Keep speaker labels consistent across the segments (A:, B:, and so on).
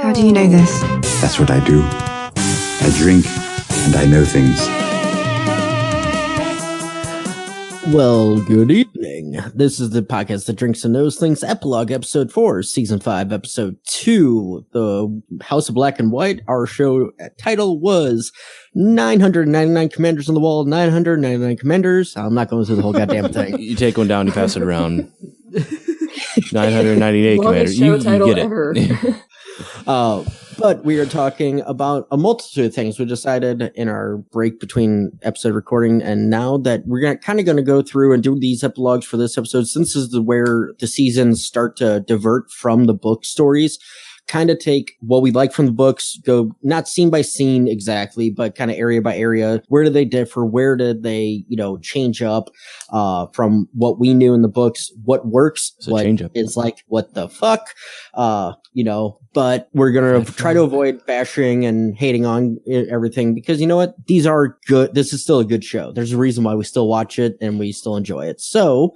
A: How do you know this?
B: That's what I do. I drink, and I know things.
C: Well, good evening. This is the podcast that drinks and knows things. Epilogue, episode 4, season 5, episode 2. The House of Black and White. Our show title was 999 Commanders on the Wall. 999 Commanders. I'm not going through the whole goddamn thing.
D: You take one down, you pass it around. 998 Commanders.
E: Show
D: You
E: title
D: get
E: ever.
D: it.
C: But we are talking about a multitude of things. We decided in our break between episode recording and now that we're kind of going to go through and do these epilogues for this episode. Since this is where the seasons start to divert from the book stories, kind of take what we like from the books, go not scene by scene exactly, but kind of area by area. Where do they differ? Where did they, change up from what we knew in the books? What works?
D: So
C: what
D: change up.
C: is like, what the fuck? But we're going to try to avoid bashing and hating on everything because you know what? These are good. This is still a good show. There's a reason why we still watch it and we still enjoy it. So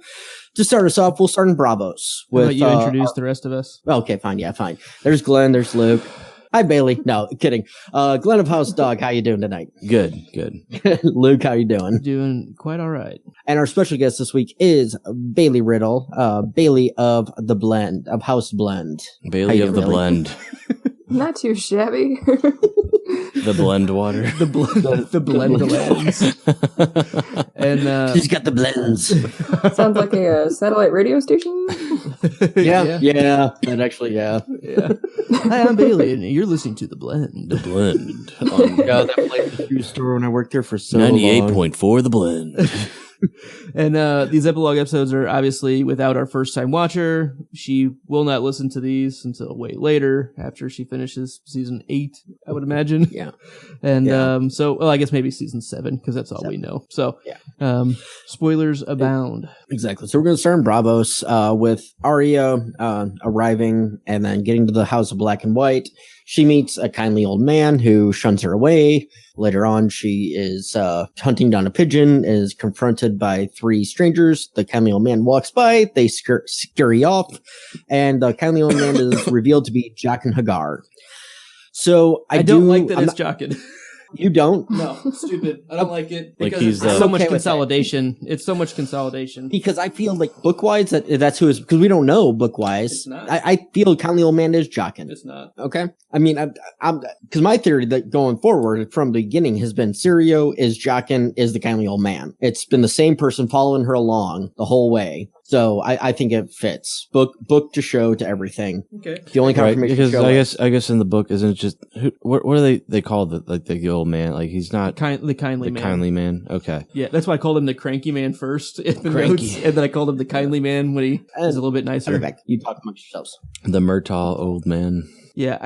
C: to start us off, we'll start in Bravos.
F: With, you introduce the rest of us?
C: Okay, fine. Yeah, fine. There's Glenn. There's Luke. Hi, Bailey. No, kidding. Glenn of House Dog, how you doing tonight?
D: Good.
C: Luke, how you doing?
F: Doing quite all right.
C: And our special guest this week is Bailey Riddle, Bailey of the Blend, of House Blend.
D: Bailey of the Blend.
E: Not too shabby.
D: The blend water.
F: The blend blends. And
C: she's got the blends.
E: Sounds like a satellite radio station.
C: Yeah. That actually, yeah.
F: Hi, I'm Bailey, and you're listening to The Blend.
D: The Blend.
C: Yeah, that played the shoe store when I worked there for so long.
D: 98.4 The Blend.
F: And these epilogue episodes are obviously without our first time watcher. She will not listen to these until way later after she finishes season 8, I would imagine.
C: Yeah.
F: And I guess maybe season 7 because that's all we know. So spoilers abound.
C: Exactly. So we're going to start in Bravos with Arya arriving and then getting to the House of Black and White. She meets a kindly old man who shuns her away. Later on, she is hunting down a pigeon, is confronted by 3 strangers. The kindly old man walks by. They scurry off. And the kindly old man is revealed to be Jaqen H'ghar. So I
F: don't like that it's Jaqen.
C: You don't?
F: No, stupid. I don't like it
D: Like
F: because
D: he's
F: it's so much
C: okay with
F: consolidation. It's so much consolidation.
C: Because I feel like book-wise, that's who is, because we don't know book-wise.
F: It's not.
C: I feel kindly old man is Jaqen.
F: It's not.
C: Okay. I mean, I'm because my theory that going forward from the beginning has been Sirio is Jaqen is the kindly old man. It's been the same person following her along the whole way. So I think it fits book to show to everything.
F: Okay.
C: The only confirmation
D: Because
C: show
D: I guess in the book isn't it just what do they call the old man? Like he's not
F: The kindly man.
D: kindly man. Okay.
F: Yeah, that's why I called him the cranky man first in the
D: Cranky.
F: notes, and then I called him the kindly man when he was a little bit nicer.
C: back. You talk amongst yourselves.
D: The Murtaugh old man.
F: Yeah,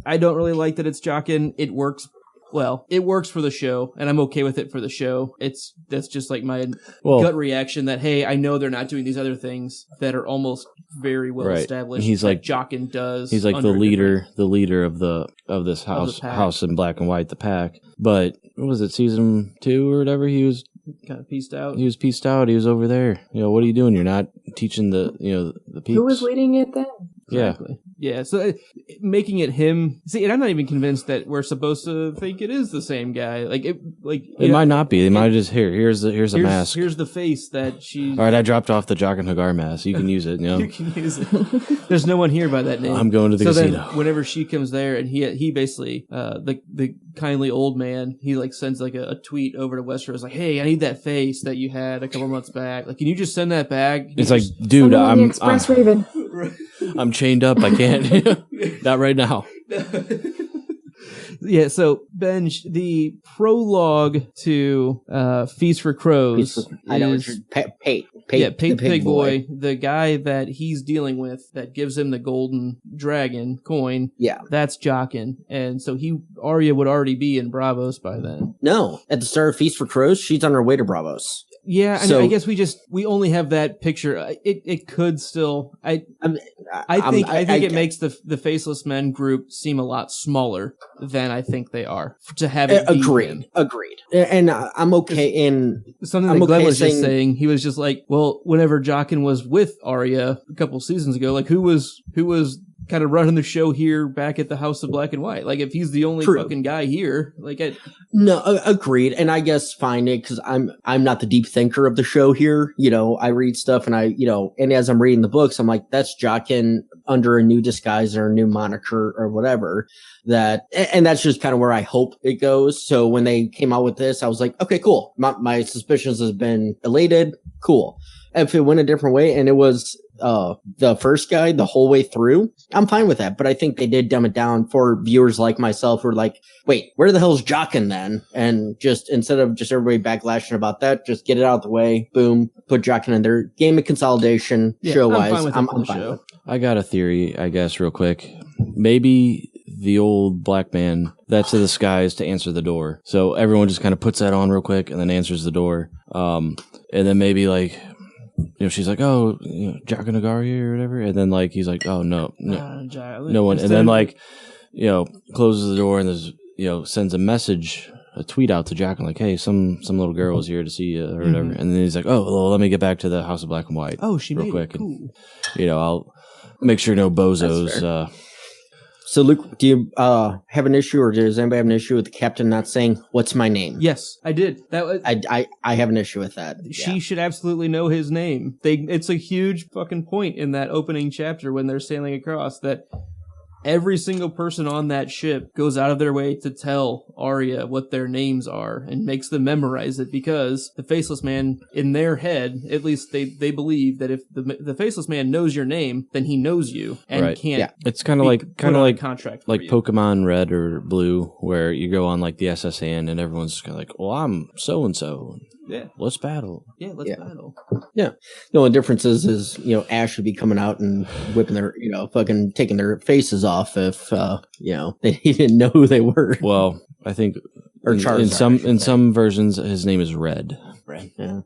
F: I don't really like that it's Jaqen. It works. Well, it works for the show, and I'm okay with it for the show. That's just like my gut reaction that, hey, I know they're not doing these other things that are almost very well established.
D: He's like
F: Jaqen does.
D: He's like the leader of this house in Black and White, the pack. But what was it, season 2 or whatever? He was
F: kind of pieced out.
D: He was pieced out. He was over there. What are you doing? You're not teaching the peeps.
E: Who was leading it then?
F: Exactly. Yeah. So making it him. See, and I'm not even convinced that we're supposed to think it is the same guy. It
D: might not be. They might just here's a mask.
F: Here's the face that she.
D: All right, I dropped off the Jaqen H'ghar mask. You can use it.
F: You can use it. There's no one here by that name.
D: I'm going to the casino.
F: Then whenever she comes there, and he basically the kindly old man, he sends a tweet over to Westeros like, hey, I need that face that you had a couple months back. Can you just send that back?
D: It's like, dude,
E: I'm Express Raven.
D: I'm chained up. I can't. Not right now.
F: Yeah, so Benj, the prologue to Feast for Crows.
C: I know it's Pate
F: the Pig Boy, the guy that he's dealing with that gives him the golden dragon coin. Yeah, that's Jaqen, and so Arya would already be in Bravos by then.
C: No, at the start of Feast for Crows, she's on her way to Bravos.
F: Yeah, I guess we only have that picture. It could still. I think it makes the Faceless Men group seem a lot smaller than I think they are to have it.
C: Agreed. And I'm okay in
F: something that Glenn was just saying. He was just like, well, whenever Jaqen was with Arya a couple seasons ago, who was kind of running the show here back at the House of Black and White. Like, if he's the only fucking guy here, like,
C: no, agreed. And I guess fine it because I'm not the deep thinker of the show here. You know, I read stuff and and as I'm reading the books, I'm like, that's Jockin under a new disguise or a new moniker or whatever. And that's just kind of where I hope it goes. So when they came out with this, I was like, okay, cool. My suspicions has been elated. Cool. If it went a different way and it was the first guy the whole way through, I'm fine with that. But I think they did dumb it down for viewers like myself who are like, wait, where the hell's Jockin then? And just instead of just everybody backlashing about that, just get it out of the way. Boom, put Jockin in there. Game of consolidation, show wise. I'm fine with it.
D: I got a theory, I guess, real quick. Maybe the old black man, that's a disguise to answer the door. So everyone just kind of puts that on real quick and then answers the door. And then maybe like, she's like, oh, Jockin Nagar here or whatever. And then like, he's like, oh, no one. And then like, closes the door and there's, sends a message, a tweet out to Jockin like, hey, some little girl was here to see you or whatever. And then he's like, oh, well, let me get back to the House of Black and White.
F: Oh, she
D: real
F: made
D: quick.
F: It cool.
D: And, I'll make sure no bozos.
C: So, Luke, do you have an issue, or does anybody have an issue with the captain not saying, what's my name?
F: Yes, I did. That was
C: I have an issue with that.
F: She should absolutely know his name. It's a huge fucking point in that opening chapter when they're sailing across that every single person on that ship goes out of their way to tell Arya what their names are and makes them memorize it, because the Faceless Man, in their head, at least they believe that if the Faceless Man knows your name, then he knows you and can't. Yeah.
D: It's kind of like
F: contract
D: like Pokemon Red or Blue, where you go on like the SSN and everyone's kind of like, well, I'm so and so.
F: Yeah,
D: let's battle.
F: Yeah, let's battle.
C: Yeah, the only difference is Ash would be coming out and whipping their fucking taking their faces off if he didn't know who they were.
D: Well, I think in some versions his name is Red.
C: Red. Yeah.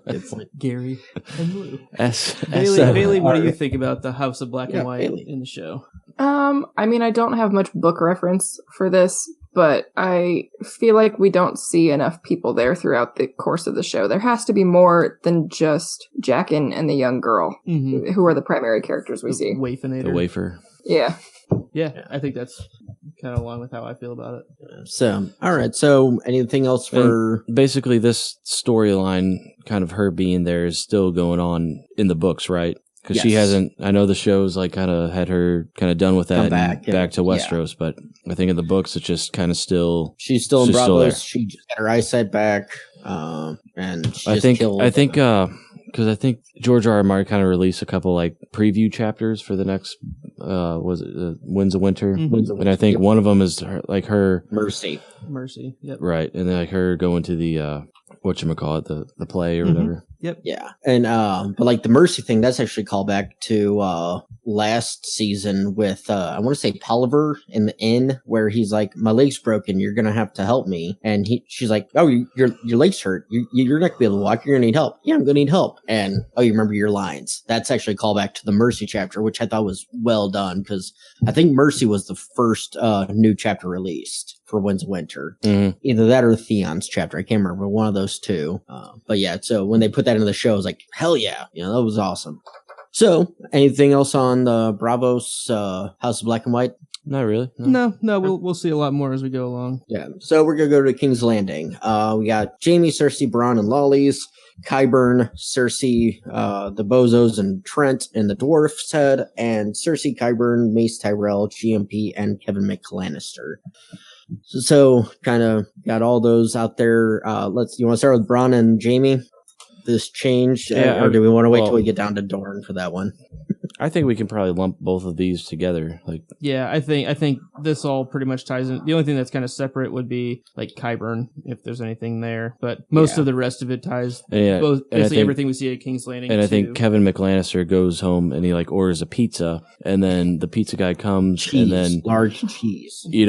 F: It's like Gary and Blue.
E: Bailey,
F: what do you think about the House of Black and White in the show?
E: I mean, I don't have much book reference for this, but I feel like we don't see enough people there throughout the course of the show. There has to be more than just Jockin and the young girl, who are the primary characters we see.
D: The wafer.
E: Yeah.
F: Yeah, I think that's kind of along with how I feel about it.
C: So, all right. So, anything else for...
D: And basically, this storyline, kind of her being there, is still going on in the books, right? Because she hasn't... I know the show's like kind of had her kind of done with that back to Westeros, but I think in the books it's just kind of still...
C: She's still in Bravos. She just got her eyesight back, and she just killed...
D: I think... because I think George R. R. Martin kind of released a couple like preview chapters for the next was it Winds of Winter? And I think one of them is her
C: Mercy.
F: Yep.
D: Right, and then like her going to the whatchamacallit, the play or whatever.
F: Yep.
C: Yeah. And but like the Mercy thing, that's actually called back to last season with I want to say Tolliver in the inn, where he's like, my leg's broken, you're gonna have to help me. And she's like, oh, your leg's hurt, you're not gonna be able to walk, you're gonna need help. Yeah, I'm gonna need help. And oh, you remember your lines. That's actually a callback to the Mercy chapter, which I thought was well done, because I think Mercy was the first new chapter released for Winds of Winter. Either that or Theon's chapter. I can't remember, but one of those two. But yeah, so when they put that into the show, I was like, hell yeah, that was awesome. So, anything else on the Bravos House of Black and White?
D: Not really.
F: No. We'll see a lot more as we go along.
C: Yeah. So we're gonna go to King's Landing. We got Jaime, Cersei, Bronn, and Lollies. Qyburn, Cersei, the Bozos, and Trent in the Dwarf's Head, and Cersei, Qyburn, Mace Tyrell, GMP, and Kevin McLannister. So kind of got all those out there. You want to start with Bronn and Jaime? This change, or do we want to wait till we get down to Dorne for that one?
D: I think we can probably lump both of these together.
F: Yeah, I think this all pretty much ties in. The only thing that's kind of separate would be like Qyburn, if there's anything there. But most of the rest of it ties basically everything we see at King's Landing.
D: And I think Kevin McLannister goes home and he orders a pizza, and then the pizza guy comes and then
C: large cheese.
F: He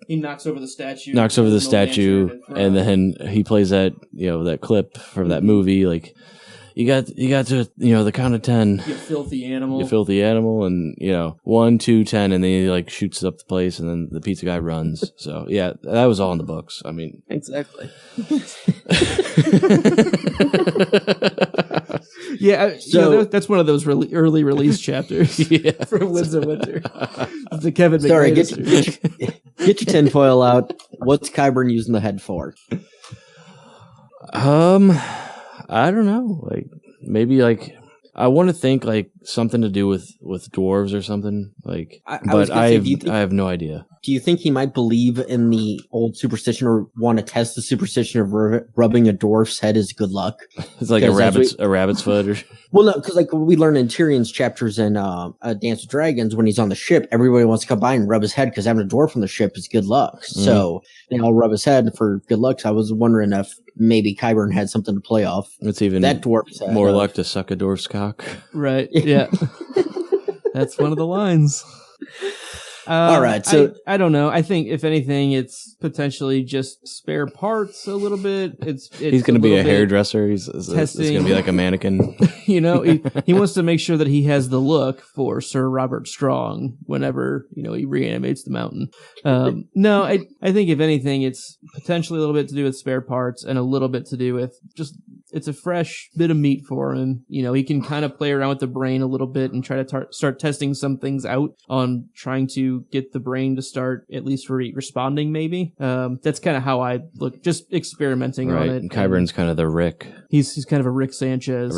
F: knocks over the statue.
D: And then he plays that that clip from that movie, You got to the count of 10.
F: You filthy animal.
D: And 1, 2, 10, and then he shoots up the place, and then the pizza guy runs. So yeah, that was all in the books. I mean,
C: exactly.
F: Yeah, that's one of those early release chapters from Winds of Winter. The Kevin McMahon.
C: Get your tinfoil out. What's Qyburn using the head for?
D: I don't know. Like maybe like I want to think like something to do with dwarves or something. Like, I have no idea.
C: Do you think he might believe in the old superstition or want to test the superstition of rubbing a dwarf's head is good luck?
D: It's like a rabbit's foot. Or...
C: Well, no, because like we learn in Tyrion's chapters in Dance with Dragons, when he's on the ship, everybody wants to come by and rub his head because having a dwarf on the ship is good luck. So they all rub his head for good luck. So I was wondering if maybe Qyburn had something to play off.
D: It's even
C: that dwarf's head.
D: More luck to suck a dwarf's cock.
F: Right. Yeah. That's one of the lines.
C: All right, so
F: I don't know. I think if anything, it's potentially just spare parts a little bit.
D: He's going to be a hairdresser. He's going to be like a mannequin.
F: You know, he wants to make sure that he has the look for Sir Robert Strong whenever he reanimates the mountain. No, I think if anything, it's potentially a little bit to do with spare parts and a little bit to do with just it's a fresh bit of meat for him. He can kind of play around with the brain a little bit and try to start testing some things out on trying to get the brain to start at least responding maybe. That's kind of how I look, just experimenting on it.
D: And Qyburn's kind of the Rick.
F: He's kind of a Rick Sanchez.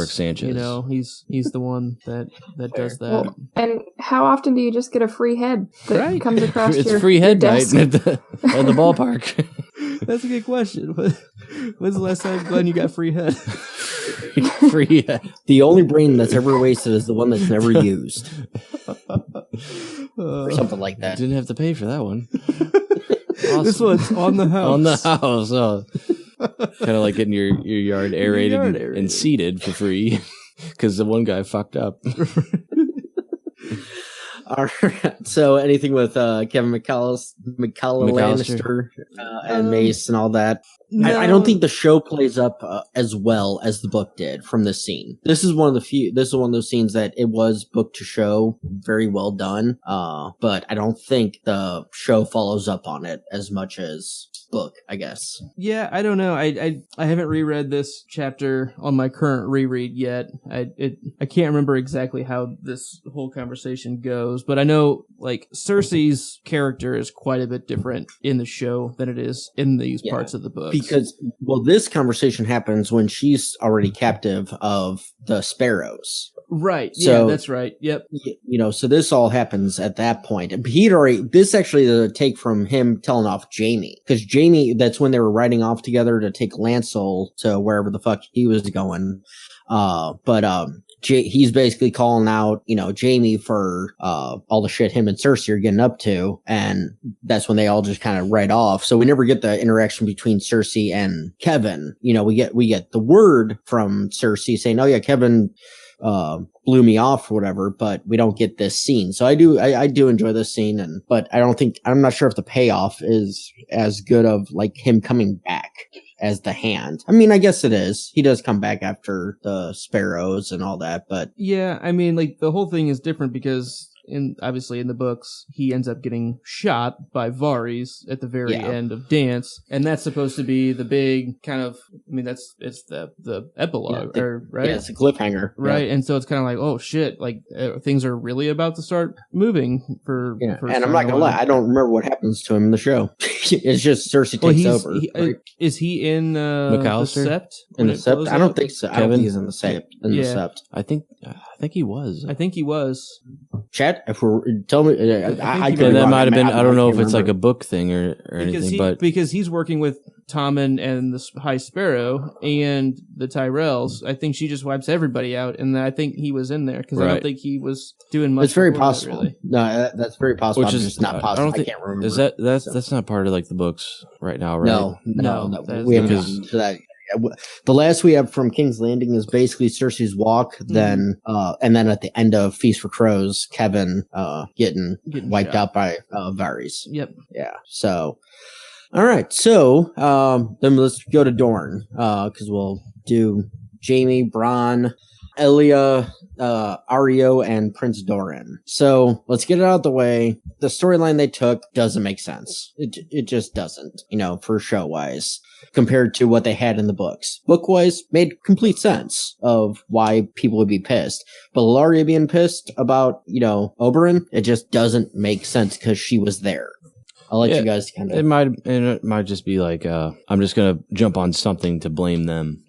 F: He's the one that does that. Well,
E: and how often do you just get a free head that comes across
D: it's
E: your
D: free head
E: desk?
D: night at the ballpark.
F: That's a good question. When's the last time, Glenn, you got free head?
D: Free head.
C: The only brain that's ever wasted is the one that's never used. Or something like that.
D: Didn't have to pay for that one.
F: Awesome. This one's on the house.
D: On the house. Oh. Kind of like getting your yard aerated and seeded for free because the one guy fucked up.
C: All right. So anything with Kevin McCullough Lannister and Mace and all that? No. I don't think the show plays up as well as the book did from this scene. This is one of those scenes that it was book to show, very well done. But I don't think the show follows up on it as much as book, I guess.
F: Yeah, I don't know. I haven't reread this chapter on my current reread yet. I can't remember exactly how this whole conversation goes, but I know like Cersei's character is quite a bit different in the show than it is in these parts of the book. Because
C: this conversation happens when she's already captive of the sparrows.
F: Right. So, yeah, that's right. Yep.
C: So this all happens at that point. This actually the take from him telling off Jaime. Because Jaime, that's when they were riding off together to take Lancel to wherever the fuck he was going. He's basically calling out, Jaime for all the shit him and Cersei are getting up to, and that's when they all just kind of ride off. So we never get the interaction between Cersei and Kevin. We get the word from Cersei saying, "Oh yeah, Kevin blew me off," or whatever, but we don't get this scene. So I do enjoy this scene, but I'm not sure if the payoff is as good of like him coming back as the Hand. I mean, I guess it is. He does come back after the sparrows and all that, but
F: yeah, I mean, like the whole thing is different because obviously in the books, he ends up getting shot by Varys at the very end of Dance, and that's supposed to be the big kind of, it's the epilogue, right?
C: Yeah, it's a cliffhanger.
F: Right, and so it's kind of like, oh shit, like things are really about to start moving for
C: and I'm not gonna lie, I don't remember what happens to him in the show. It's just Cersei takes over.
F: Is he in the Sept?
C: In the Sept? I don't think so. I don't think he's in the Sept. The Sept.
D: I think he was.
F: I think he was.
C: Chat, if we're tell me, I
D: could. That might have been. I don't know if it's like a book thing or anything, but
F: because he's working with Tommen and the High Sparrow and the Tyrells, I think she just wipes everybody out, and I think he was in there because I don't think he was doing much.
C: It's very possible.
F: Really.
C: No, that's very possible.
D: Which
C: is just not possible. I can't remember.
D: Is that's not part of like the books right now, right?
C: No, we haven't gotten to that. The last we have from King's Landing is basically Cersei's walk, then and then at the end of Feast for Crows, Kevin getting wiped out by Varys.
F: Yep.
C: Yeah. So, all right. So then let's go to Dorne because we'll do Jaime, Bronn. Elia, Ario, and Prince Doran. So let's get it out of the way. The storyline they took doesn't make sense. It just doesn't, for show wise, compared to what they had in the books. Book wise, made complete sense of why people would be pissed. But Ilaria being pissed about, Oberyn, it just doesn't make sense because she was there. I'll let you guys kind of.
D: It might just be like I'm just gonna jump on something to blame them.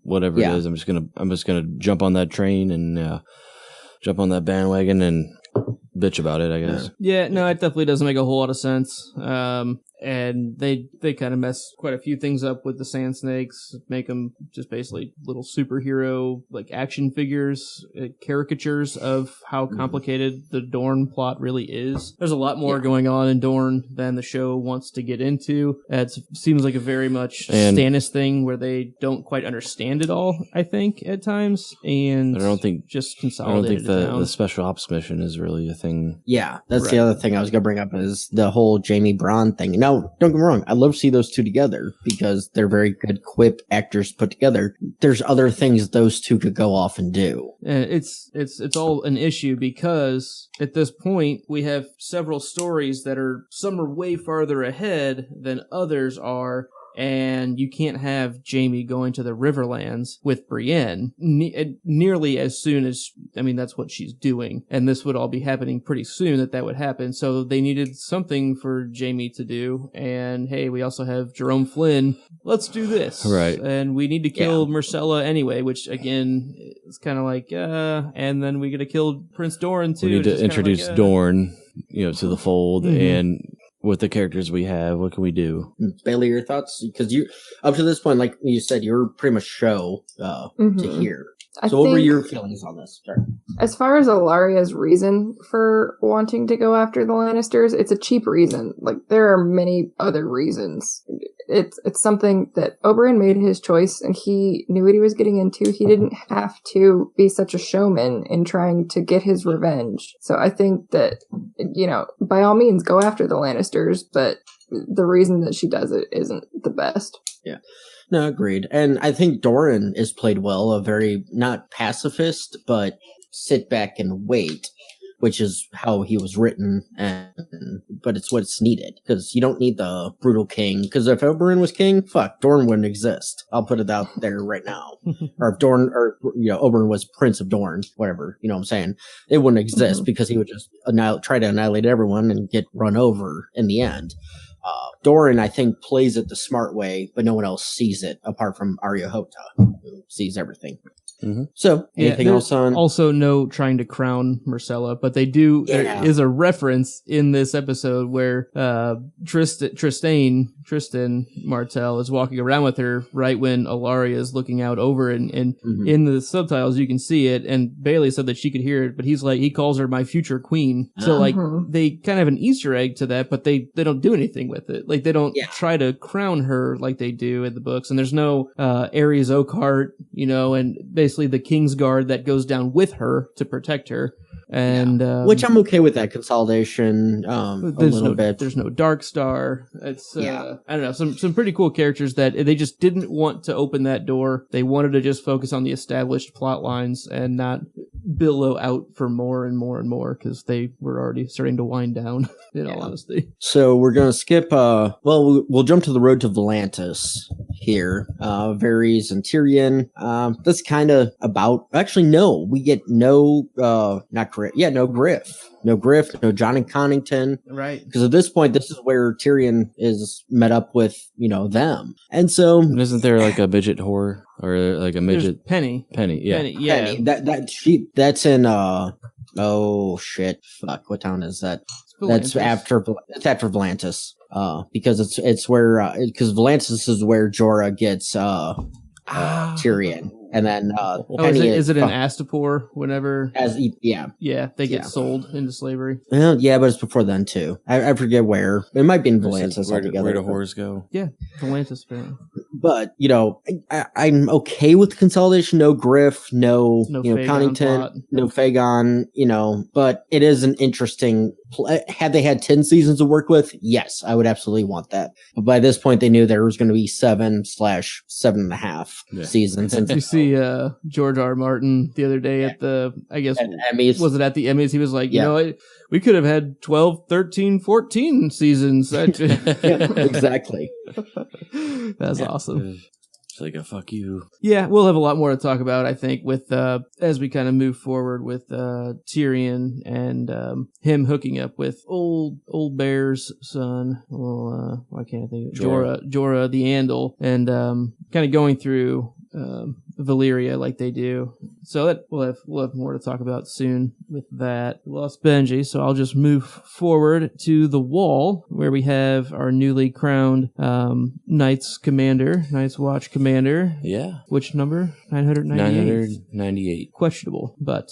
D: Whatever it is, I'm just gonna jump on that train and jump on that bandwagon and bitch about it, I guess.
F: Yeah, no, it definitely doesn't make a whole lot of sense. And they kind of mess quite a few things up with the Sand Snakes, make them just basically little superhero like action figures, caricatures of how complicated the Dorne plot really is. There's a lot more going on in Dorne than the show wants to get into. It seems like a very much Stannis thing where they don't quite understand it all, I think, at times. And
D: I don't think
F: just consolidate
D: the special ops mission is really a thing.
C: Yeah, that's the other thing I was going to bring up is the whole Jamie Braun thing. Now, don't get me wrong, I'd love to see those two together because they're very good quip actors put together. There's other things those two could go off and do.
F: And it's all an issue because at this point we have several stories that some are way farther ahead than others are. And you can't have Jamie going to the Riverlands with Brienne nearly as soon as, that's what she's doing. And this would all be happening pretty soon that would happen. So they needed something for Jamie to do. And hey, we also have Jerome Flynn. Let's do this.
D: Right.
F: And we need to kill Myrcella anyway, which again, is kind of like, and then we got to kill Prince Doran too.
D: We need to introduce Dorne, to the fold and with the characters we have, what can we do?
C: Bailey, your thoughts? Because you, up to this point, like you said, you were pretty much show to hear. So what were your feelings on this? Sorry.
E: As far as Ilaria's reason for wanting to go after the Lannisters, it's a cheap reason. Like, there are many other reasons. It's something that Oberyn made his choice and he knew what he was getting into. He didn't have to be such a showman in trying to get his revenge. So I think that, by all means, go after the Lannisters, but the reason that she does it isn't the best.
C: Yeah. No, agreed. And I think Doran is played well, a very, not pacifist, but sit back and wait, which is how he was written, but it's what's needed, because you don't need the brutal king, because if Oberyn was king, Dorne wouldn't exist. I'll put it out there right now. Or if Oberyn was Prince of Dorne, whatever, you know what I'm saying? It wouldn't exist, because he would just try to annihilate everyone and get run over in the end. Doran, I think, plays it the smart way, but no one else sees it apart from Arya Hota, who sees everything. Mm-hmm. So, anything else on?
F: Also, no trying to crown Myrcella, but they do. Yeah. There is a reference in this episode where Tristan Martell is walking around with her right when Ilaria is looking out over, and in the subtitles you can see it. And Bailey said that she could hear it, but he calls her my future queen. So they kind of have an Easter egg to that, but they don't do anything with it. Like they don't try to crown her like they do in the books. And there's no Ares Oakheart, and basically the King's Guard that goes down with her to protect her. And
C: which I'm okay with that consolidation.
F: There's no Dark Star. It's I don't know, some pretty cool characters that they just didn't want to open that door. They wanted to just focus on the established plot lines and not billow out for more and more and more, because they were already starting to wind down. In all honesty.
C: So we're gonna skip. We'll jump to the road to Volantis here. Varys and Tyrion. That's kind of about. Actually, no. We get no. Not Griff. Yeah, no Griff. No Griff. No John and Connington.
F: Right.
C: Because at this point, this is where Tyrion is met up with them. And so,
D: isn't there like a midget whore or like a midget?
F: Penny.
D: Yeah.
F: Penny, yeah.
C: Penny. That's in. Oh shit! Fuck. What town is that? That's after Volantis. Because it's where because Volantis is where Jorah gets Tyrion, and then Penny
F: is it in Astapor? Whenever they get sold into slavery.
C: Well, yeah, but it's before then too. I forget where. It might be in Volantis altogether.
D: Where do whores go?
F: Yeah, Volantis.
C: But, I'm okay with consolidation. No Griff, no
F: Fagon
C: Connington,
F: plot.
C: no Fagon, but it is an interesting, had they had 10 seasons to work with, yes, I would absolutely want that. But by this point, they knew there was going to be 7/7.5 seasons. And
F: you see George R. Martin the other day at the, I guess,
C: Emmys.
F: Was it at the Emmys? He was like, we could have had 12, 13, 14 seasons.
C: Exactly.
F: That's awesome.
D: It's like a fuck you.
F: Yeah, we'll have a lot more to talk about, I think, with as we kind of move forward with Tyrion and him hooking up with old Bear's son. Well, why can't I think of it? Jorah the Andal, and kind of going through Valyria like they do. So that we'll have more to talk about soon with that. We lost Benji, so I'll just move forward to the Wall, where we have our newly crowned Night's Watch Commander.
D: Yeah.
F: Which number? 998.
D: 998.
F: Questionable, but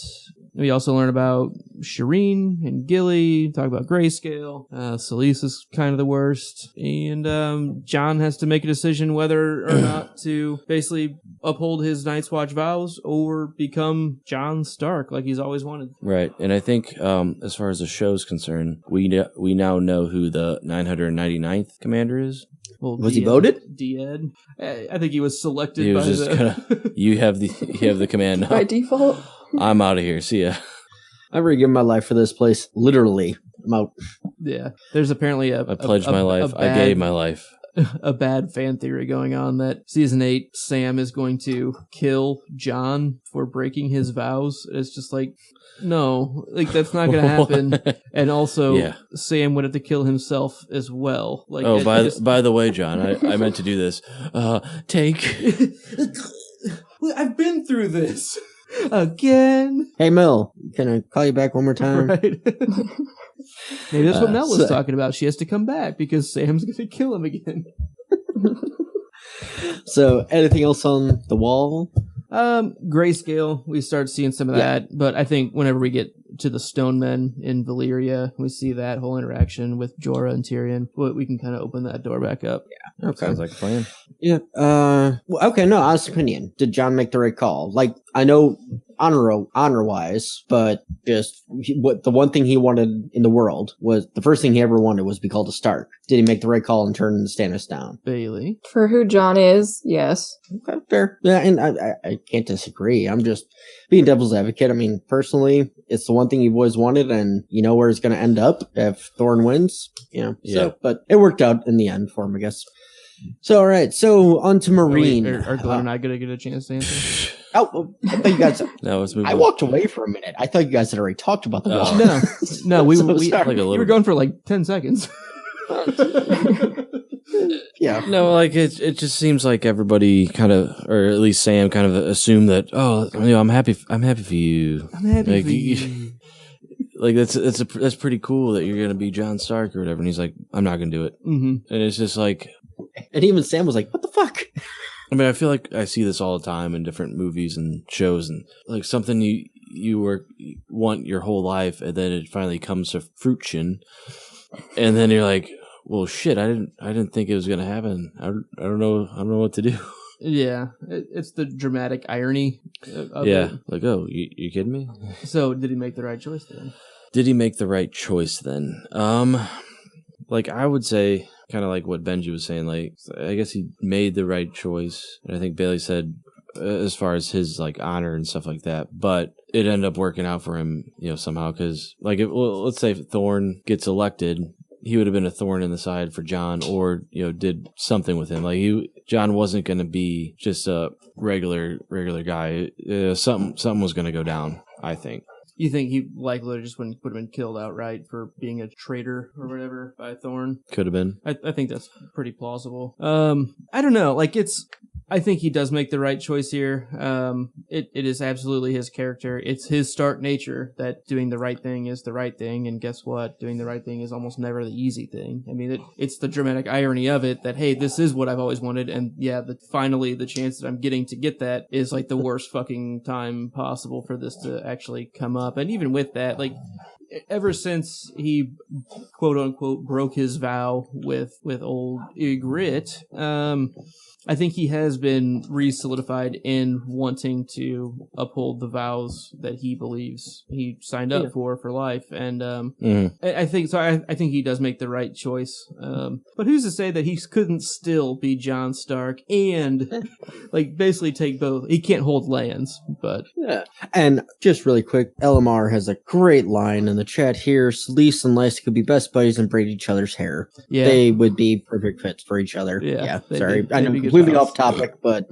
F: we also learn about Shireen and Gilly, talk about Grayscale. Selyse is kind of the worst. And Jon has to make a decision whether or not to basically uphold his Night's Watch vows or become Jon Stark like he's always wanted.
D: Right. And I think as far as the show's concerned, we now know who the 999th commander is.
F: Well,
C: was he voted?
F: Died. I think he was selected
D: he was
F: by
D: just kinda, you have the command now.
E: By default.
D: I'm out of here. See ya.
C: I've already given my life for this place. Literally. I'm out.
F: Yeah. There's apparently
D: I pledged my life. I gave my life.
F: A bad fan theory going on that season 8, Sam is going to kill Jon for breaking his vows. It's just like, no, like that's not going to happen. And also, Sam would have to kill himself as well. Like,
D: by the way, Jon, I meant to do this. Take.
F: I've been through this again.
C: Hey, Mel, can I call you back one more time?
F: Right. Maybe that's what Mel was talking about. She has to come back because Sam's going to kill him again.
C: So, anything else on the Wall?
F: Grayscale, we start seeing some of that, but I think whenever we get to the Stone Men in Valyria, we see that whole interaction with Jorah and Tyrion. We can kind of open that door back up.
C: Yeah, okay.
D: Sounds like a plan.
C: Yeah. Okay. No, honest opinion. Did Jon make the right call? Like, I know honor wise, but just what the one thing he wanted in the world was the first thing he ever wanted was to be called a Stark. Did he make the right call and turn Stannis down?
F: Bailey,
E: for who Jon is, yes.
C: Okay, fair. Yeah, and I can't disagree. I'm just being devil's advocate. I mean, personally, it's the one thing you've always wanted, and you know where it's going to end up if Thorne wins. Yeah. So, but it worked out in the end for him, I guess. So, all right. So, on to Marine.
F: Are Glenn and I going to get a chance to answer?
C: Oh, I thought you guys. I walked away for a minute. I thought you guys had already talked about the Wall.
F: No, we
C: like
F: you were going for like 10 seconds.
C: Yeah.
D: No, like it just seems like everybody kind of, or at least Sam kind of assumed that. Oh, I'm happy for you.
F: I'm happy for you.
D: Like that's pretty cool that you're gonna be Jon Stark or whatever. And he's like, I'm not gonna do it.
F: Mm-hmm.
D: And it's just like,
C: and even Sam was like, what the fuck?
D: I mean, I feel like I see this all the time in different movies and shows, and like something you want your whole life, and then it finally comes to fruition, and then you're like, well, shit, I didn't think it was gonna happen. I don't know what to do.
F: Yeah, it's the dramatic irony of
D: it.
F: Like,
D: oh, you kidding me?
F: So, did he make the right choice then?
D: Did he make the right choice then? Like I would say, kind of like what Benji was saying. Like I guess he made the right choice, and I think Bailey said as far as his like honor and stuff like that. But it ended up working out for him, somehow. Because like, let's say if Thorne gets elected, he would have been a thorn in the side for Jon, or did something with him. Like Jon wasn't going to be just a regular guy. Something was going to go down, I think.
F: You think he likely just would have been killed outright for being a traitor or whatever by Thorne?
D: Could have been.
F: I think that's pretty plausible. I don't know. Like I think he does make the right choice here. It is absolutely his character. It's his Stark nature that doing the right thing is the right thing, and guess what? Doing the right thing is almost never the easy thing. I mean, it's the dramatic irony of it that, hey, this is what I've always wanted, and yeah, finally the chance that I'm getting to get that is like the worst fucking time possible for this to actually come up. And even with that, like, ever since he quote unquote broke his vow with old Ygritte, I think he has been re-solidified in wanting to uphold the vows that he believes he signed up for life, and I think so. I think he does make the right choice. But who's to say that he couldn't still be Jon Stark and like basically take both? He can't hold lands, but
C: yeah. And just really quick, LMR has a great line in the chat here. Lys and Lys could be best buddies and braid each other's hair.
F: Yeah.
C: They would be perfect fits for each other. Yeah. Sorry, I know completely off topic, but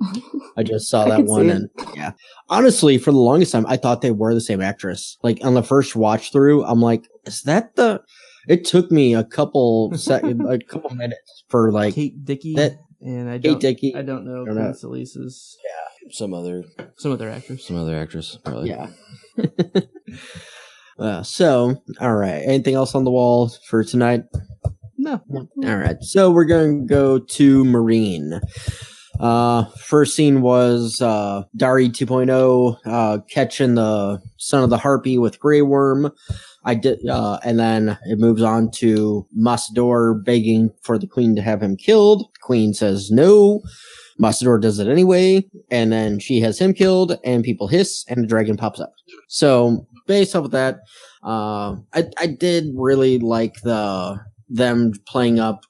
C: I just saw that one, and yeah. Honestly, for the longest time, I thought they were the same actress. Like on the first watch through, I'm like, is that the? It took me a couple minutes for like
F: Kate Dickey, and I
C: don't
F: know Queen Salisa's.
D: Yeah, some other actress, probably.
C: Yeah. So, all right. Anything else on the wall for tonight?
F: No.
C: All right. So we're going to go to Marine. First scene was Dari 2.0 catching the son of the harpy with Grey Worm. And then it moves on to Massador begging for the queen to have him killed. The queen says no. Massador does it anyway, and then she has him killed, and people hiss, and the dragon pops up. So based off of that, I did really like them playing up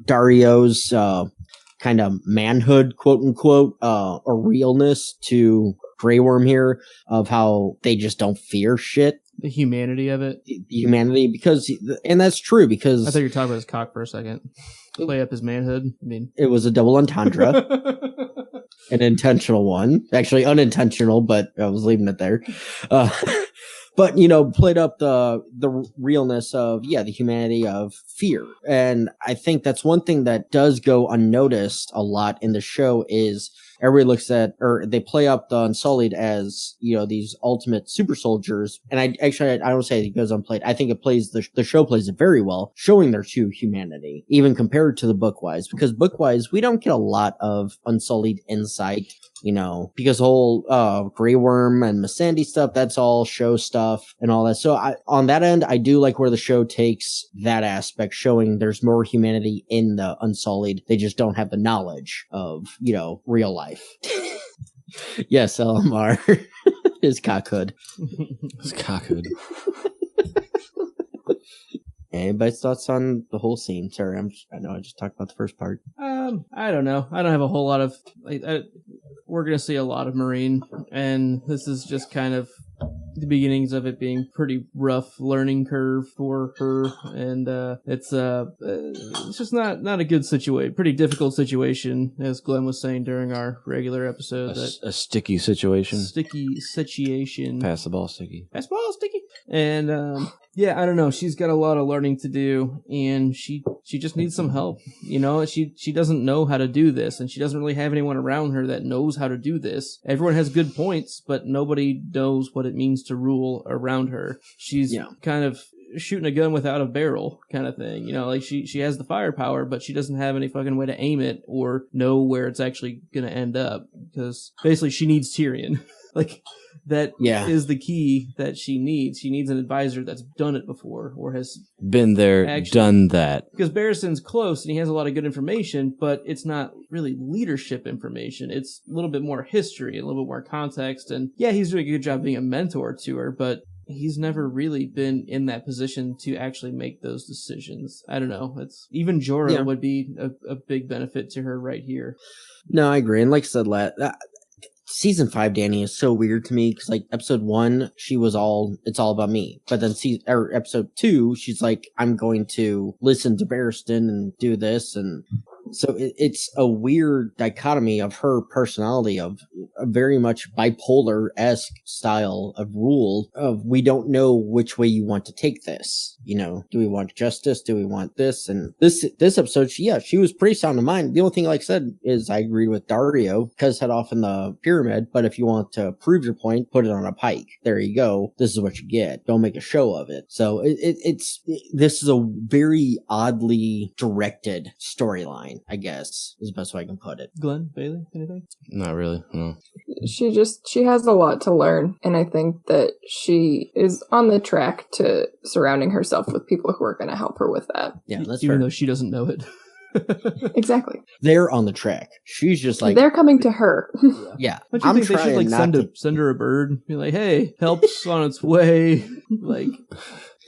C: Dario's kind of manhood, quote unquote, or realness to Grey Worm here, of how they just don't fear shit.
F: The humanity of it.
C: The humanity, and that's true, because
F: I thought you were talking about his cock for a second. Play up his manhood. I mean,
C: it was a double entendre. An intentional one. Actually unintentional, but I was leaving it there. But, played up the realness of, the humanity of fear. And I think that's one thing that does go unnoticed a lot in the show is everybody looks at, or they play up the Unsullied as, these ultimate super soldiers. And I don't say it goes unplayed. I think the show plays it very well, showing their true humanity, even compared to the Bookwise, because Bookwise, we don't get a lot of Unsullied insight, because the whole Grey Worm and Missandei stuff, that's all show stuff and all that. So on that end, I do like where the show takes that aspect, showing there's more humanity in the Unsullied. They just don't have the knowledge of, real life. Yes, LMR. His cockhood.
D: His cockhood.
C: Anybody's thoughts on the whole scene? Sorry, I know I just talked about the first part.
F: I don't know. I don't have a whole lot of. We're gonna see a lot of Marine, and this is just kind of the beginnings of it being pretty rough learning curve for her, and it's just not a good situation. Pretty difficult situation, as Glenn was saying during our regular episode.
D: A sticky situation.
F: Sticky situation.
D: Pass the ball, sticky.
F: Pass the ball, sticky. And I don't know. She's got a lot of learning to do, and she just needs some help. She doesn't know how to do this, and she doesn't really have anyone around her that knows how to do this. Everyone has good points, but nobody knows what it means to rule around her. She's kind of shooting a gun without a barrel kind of thing. Like she has the firepower, but she doesn't have any fucking way to aim it or know where it's actually going to end up, because basically she needs Tyrion. Like, that is the key that she needs. She needs an advisor that's done it before, or has
D: been there, done that.
F: Because Barristan's close and he has a lot of good information, but it's not really leadership information. It's a little bit more history, a little bit more context. And he's doing a good job being a mentor to her, but he's never really been in that position to actually make those decisions. I don't know. Even Jorah would be a big benefit to her right here.
C: No, I agree. And like I said, Season 5 Dany is so weird to me, because like episode 1 it's all about me, but then episode 2 she's like, I'm going to listen to Barristan and do this, and so it's a weird dichotomy of her personality, of a very much bipolar-esque style of rule, of we don't know which way you want to take this. Do we want justice? Do we want this? And this episode, she was pretty sound of mind. The only thing, like I said, is I agree with Dario, because head off in the pyramid, but if you want to prove your point, put it on a pike. There you go. This is what you get. Don't make a show of it. So this is a very oddly directed storyline, I guess, is the best way I can put it.
F: Glenn, Bailey, anything?
D: Not really, no.
E: She has a lot to learn, and I think that she is on the track to surrounding herself with people who are going to help her with that.
C: Yeah, that's
F: even
C: fair.
F: though she doesn't know it.
E: Exactly.
C: They're on the track. She's just like
E: they're coming to her.
C: yeah.
F: Don't you think they should like send her a bird? Be like, hey, help's on its way. Like,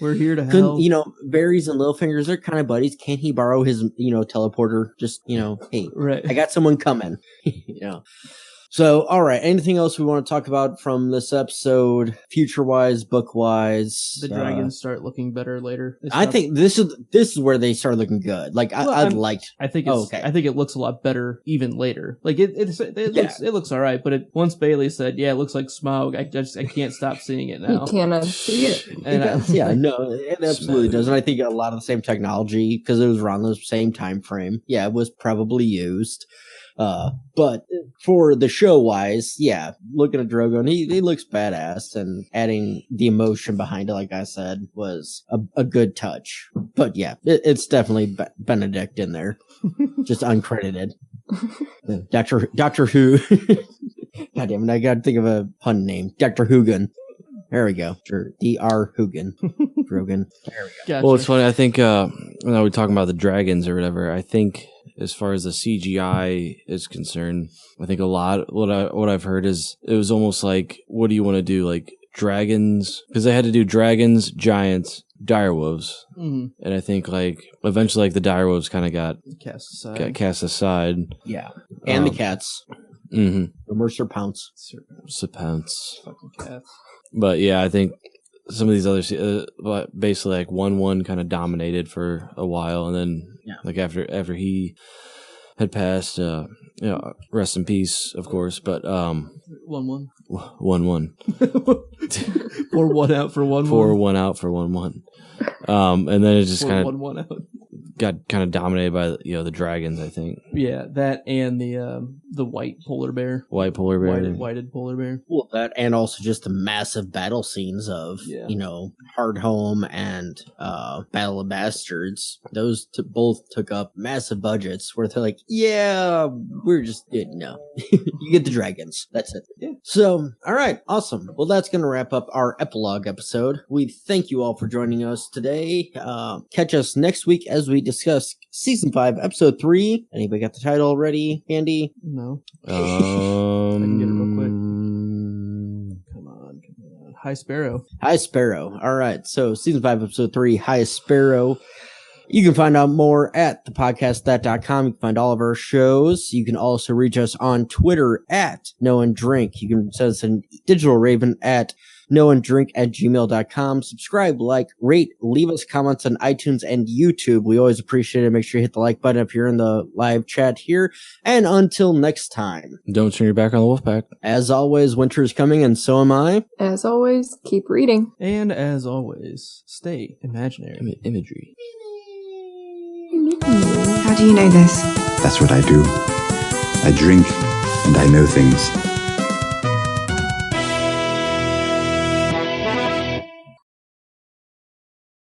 F: we're here to help.
C: Varys and Littlefinger, they're kind of buddies. Can he borrow his, teleporter? Just, hey,
F: right.
C: I got someone coming. So, all right. Anything else we want to talk about from this episode, future-wise, book-wise?
F: The dragons start looking better later.
C: I think this is where they start looking good. Like I think
F: it looks a lot better even later. Like it looks all right. But once Bailey said, "Yeah, it looks like Smaug," I can't stop seeing it now.
E: You cannot see it.
C: And it absolutely does. And I think a lot of the same technology, because it was around the same time frame. Yeah, it was probably used. But for the show wise, yeah, looking at Drogo, and he looks badass, and adding the emotion behind it, like I said, was a good touch. But yeah, it's definitely Benedict in there, just uncredited. Doctor Who. God damn it, I gotta think of a pun name. Dr. Hoogan. There we go. Sure. Dr. Hoogan. Drogan. There we go.
F: Gotcha.
D: Well, it's funny. I think when we're talking about the dragons or whatever, I think as far as the CGI is concerned, I think a lot what I've heard is it was almost like, what do you want to do? Like dragons, because they had to do dragons, giants, direwolves, and I think like eventually like the direwolves kind of got cast aside.
C: Yeah, and the cats.
D: Mm-hmm.
C: The Mercer Pounce.
F: Fucking cats.
D: But yeah, I think some of these others, basically like 1-1 kind of dominated for a while, and then like after he had passed, rest in peace, of course. But
F: 1-1.
D: 1-1.
F: Pour one out for 1-1.
D: Pour one out for 1-1. And then it just kind of
F: 1-1 out.
D: Got kind of dominated by the dragons, I think.
F: Yeah, that and the white polar bear.
D: White polar bear.
F: Whited polar bear.
C: Well, that and also just the massive battle scenes of Hardhome and Battle of Bastards. Those both took up massive budgets where they're like, yeah, we're just no. You get the dragons. That's it.
F: Yeah.
C: So, all right, awesome. Well, that's going to wrap up our epilogue episode. We thank you all for joining us today. Catch us next week as we discuss season 5, episode 3. Anybody got the title already, Andy?
F: No. I can get it real quick. Come on. High Sparrow.
C: High Sparrow. All right. So season 5, episode 3, High Sparrow. You can find out more at thepodcastthat.com. You can find all of our shows. You can also reach us on Twitter at Know and Drink. You can send us a digital raven at knowanddrink@gmail.com. Subscribe, like, rate, leave us comments on iTunes and YouTube. We always appreciate it. Make sure you hit the like button if you're in the live chat here. And until next time,
D: don't turn your back on the Wolfpack.
C: As always, winter is coming, and so am I.
E: As always, keep reading.
F: And as always, stay imaginary.
D: Imagery.
A: How do you know this?
B: That's what I do. I drink and I know things.